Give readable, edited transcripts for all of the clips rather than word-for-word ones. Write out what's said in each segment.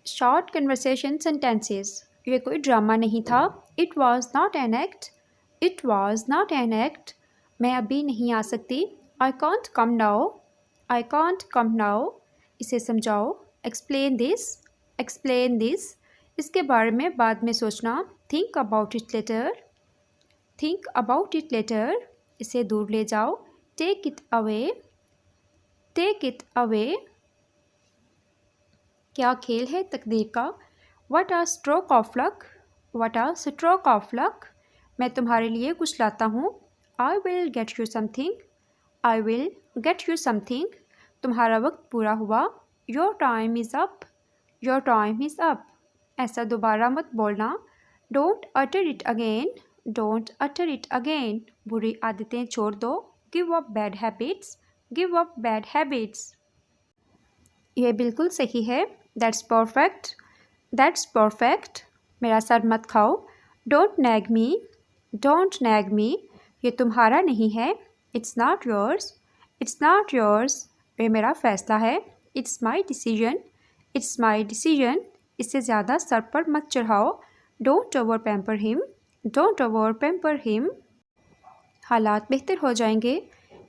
Short conversation sentences. ये कोई drama नहीं था। It was not an act. It was not an act. मैं अभी नहीं आ सकती। I can't come now. I can't come now. इसे समझाओ। Explain this. Explain this. इसके बारे में बाद में सोचना। Think about it later. Think about it later. इसे दूर ले जाओ। Take it away. Take it away. क्या खेल है तकदीर का। What a stroke of luck. What a stroke of luck. मैं तुम्हारे लिए कुछ लाता हूँ। I will get you something. I will get you something. तुम्हारा वक्त पूरा हुआ। Your time is up. Your time is up. ऐसा दोबारा मत बोलना। Don't utter it again. Don't utter it again. बुरी आदतें छोड़ दो। Give up bad habits. Give up bad habits. यह बिल्कुल सही है। That's perfect. That's perfect. मेरा सर मत खाओ। Don't nag me. Don't nag मी। ये तुम्हारा नहीं है। It's not yours. It's not yours. ये मेरा फ़ैसला है। It's my decision. It's my decision. इससे ज़्यादा सर पर मत चढ़ाओ। Don't over pamper him. Don't over pamper him. हालात बेहतर हो जाएंगे।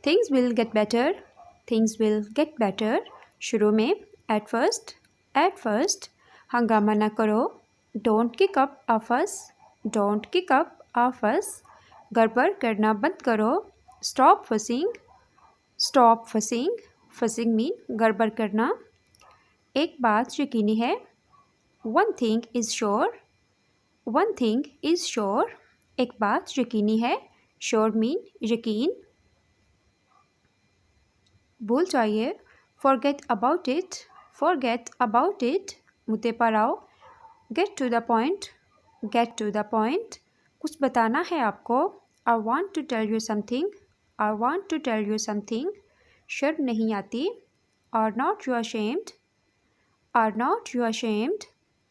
Things will get better. Things will get better. शुरू में एट फर्स्ट। At first. हंगामा ना करो। डोंट किक अप अ फस। डोंट किक अप अ फस। गड़बड़ करना बंद करो। Stop fussing. Stop fussing. Fussing mean गड़बड़ करना। एक बात यकीनी है। One thing is sure. One thing is sure. एक बात यकीनी है। श्योर मीन यकीन। भूल जाइए। Forget about it. Forget about it. मुद्दे पर आओ। Get to the point. Get to the point. कुछ बताना है आपको। I want to tell you something. I want to tell you something. शर्म नहीं आती। Are not you ashamed. Are not you ashamed.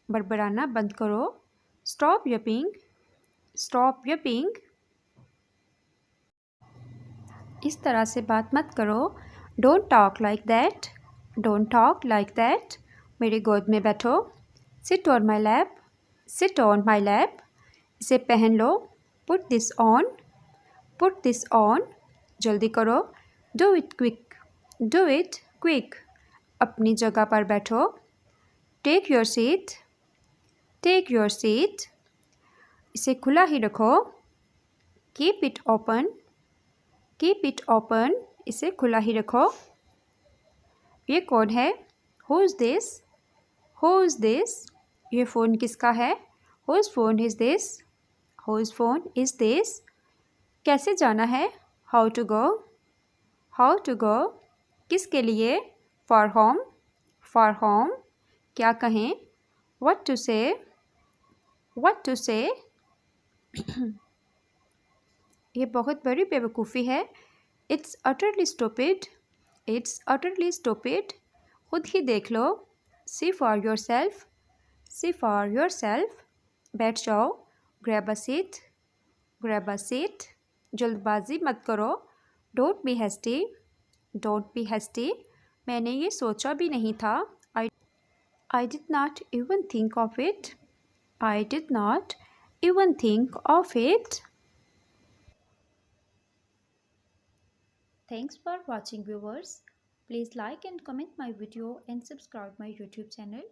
बड़बड़ाना बंद करो। Stop yapping. Stop yapping. इस तरह से बात मत करो। Don't talk like that. Don't talk like that. मेरी गोद में बैठो। Sit on my lap. Sit on my lap. इसे पहन लो। Put this on. Put this on. जल्दी करो। Do it quick. Do it quick. अपनी जगह पर बैठो। Take your seat. Take your seat. इसे खुला ही रखो। Keep it open. Keep it open. इसे खुला ही रखो। ये कौन है। Who is this. Who is this. ये फ़ोन किसका है। Whose phone is this. Whose phone is this. कैसे जाना है। How to go. How to go. किसके लिए। For home. For home. क्या कहें। What to say. What to say. ये बहुत बड़ी बेवकूफ़ी है। It's utterly stupid. It's utterly stupid. खुद ही देख लो। सी for yourself. See for yourself. बैठ जाओ। Grab a seat. Grab a seat. जल्दबाजी मत करो। Don't be hasty. Don't be hasty. मैंने ये सोचा भी नहीं था। I did not even think of it. I did not even think of it. Thanks for watching viewers. Please like and comment my video and subscribe my YouTube channel.